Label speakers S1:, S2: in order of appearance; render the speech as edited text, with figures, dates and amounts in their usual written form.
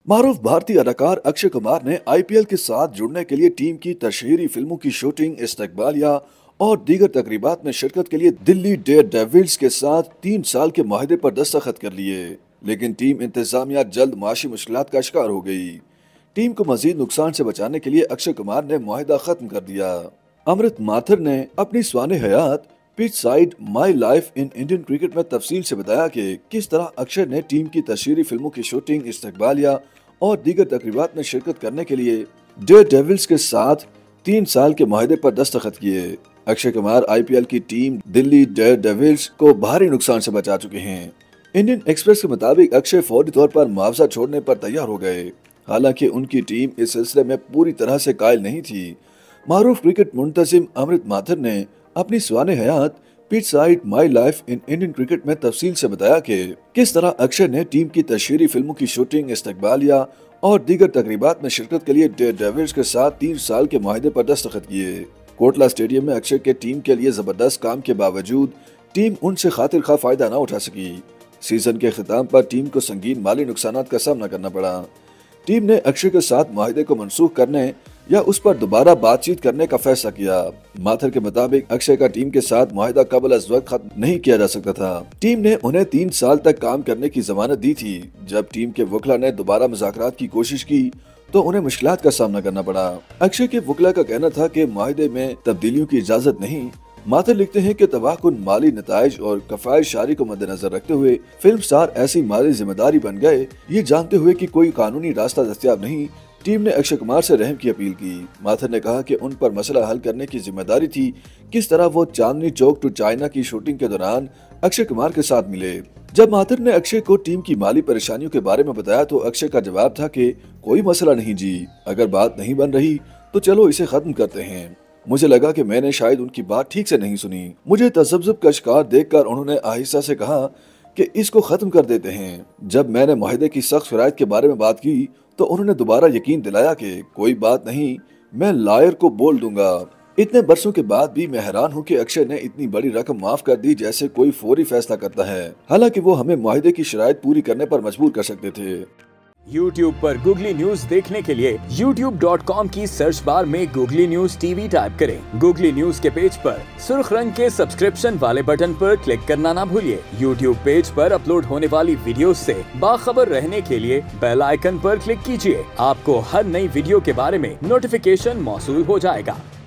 S1: मारूफ भारतीय अदाकार अक्षय कुमार ने आईपीएल के साथ जुड़ने के लिए टीम की तशहीरी फिल्मों की शूटिंग, इस्तकबालिया और दीगर तकरीबात में शिरकत के लिए दिल्ली डेयरडेविल्स के साथ 3 साल के माहिदे पर दस्तखत कर लिए। लेकिन टीम इंतजामिया जल्द माशी मुश्किलात का शिकार हो गई। टीम को मजीद नुकसान से बचाने के लिए अक्षय कुमार ने मुआहिदा खत्म कर दिया। अमृत माथुर ने अपनी स्वाने हयात pitch side my life in Indian cricket में तफसील से बताया कि किस तरह अक्षय ने टीम की तशहीरी फिल्मों की शूटिंग, इस्तकबालिया और दीगर तकरीबात में शिरकत करने के लिए डेयरडेविल्स के साथ 3 साल के माहिदे पर दस्तखत किए। अक्षय कुमार आईपीएल की टीम दिल्ली डेयरडेविल्स को भारी नुकसान से बचा चुके हैं। इंडियन एक्सप्रेस के मुताबिक अक्षय फौरी तौर पर मुआवजा छोड़ने पर तैयार हो गए। हालांकि उनकी टीम इस सिलसिले में पूरी तरह से कायल नहीं थी। मारूफ क्रिकेट मुंतजिम अमृत माथुर ने अपनी स्वाने हयात pitch side my life in Indian cricket में तफसील से बताया कि किस तरह अक्षय ने टीम की तशहीरी फिल्मों की शूटिंग, इस्तकबालिया और दीगर तकरीबात में शिरकत के लिए डेयरडेविल्स के साथ 3 साल के माहिदे पर दस्तखत किए। कोटला स्टेडियम में अक्षय के टीम के लिए जबरदस्त काम के बावजूद टीम उनसे खातिर खा फायदा न उठा सकी। सीजन के खिताम पर टीम को संगीन माली नुकसान का सामना करना पड़ा। टीम ने अक्षय के साथ माहिदे को मनसूख करने या उस पर दोबारा बातचीत करने का फैसला किया। माथुर के मुताबिक अक्षय का टीम के साथ मुआहिदा कबल अज वक्त खत्म नहीं किया जा सकता था। टीम ने उन्हें 3 साल तक काम करने की जमानत दी थी। जब टीम के वकला ने दोबारा मुज़ाकरात की कोशिश की तो उन्हें मुश्किलात का सामना करना पड़ा। अक्षय के वकला का कहना था कि मुआहिदे में तब्दीलियों की इजाजत नहीं। माथुर लिखते हैं कि तबाहकुन माली नताइज और कफायत शारी को मद्देनजर रखते हुए फिल्म स्टार ऐसी माली जिम्मेदारी बन गए, ये जानते हुए कि कोई कानूनी रास्ता दस्तयाब नहीं। टीम ने अक्षय कुमार से रहम की अपील की। माथुर ने कहा कि उन पर मसला हल करने की जिम्मेदारी थी। किस तरह वो चांदनी चौक टू चाइना की शूटिंग के दौरान अक्षय कुमार के साथ मिले। जब माथुर ने अक्षय को टीम की माली परेशानियों के बारे में बताया तो अक्षय का जवाब था कि कोई मसला नहीं जी, अगर बात नहीं बन रही तो चलो इसे खत्म करते हैं। मुझे लगा कि मैंने शायद उनकी बात ठीक से नहीं सुनी। मुझे तसब्जुब का शिकार देखकर उन्होंने आहिस्ता से कहा कि इसको खत्म कर देते हैं। जब मैंने मुआहिदे की सख्त शराइत के बारे में बात की तो उन्होंने दोबारा यकीन दिलाया कि कोई बात नहीं, मैं लॉयर को बोल दूंगा। इतने बरसों के बाद भी मैं हैरान हूँ कि अक्षय ने इतनी बड़ी रकम माफ कर दी जैसे कोई फौरी फैसला करता है। हालांकि वो हमें मुआहिदे की शराइत पूरी करने पर मजबूर कर सकते थे।
S2: YouTube पर गूगली न्यूज देखने के लिए youtube.com की सर्च बार में गूगली न्यूज टीवी टाइप करें। गूगली न्यूज के पेज पर सुर्ख रंग के सब्सक्रिप्शन वाले बटन पर क्लिक करना ना भूलिए। YouTube पेज पर अपलोड होने वाली वीडियोस से बाखबर रहने के लिए बेल आइकन पर क्लिक कीजिए। आपको हर नई वीडियो के बारे में नोटिफिकेशन मौसूल हो जाएगा।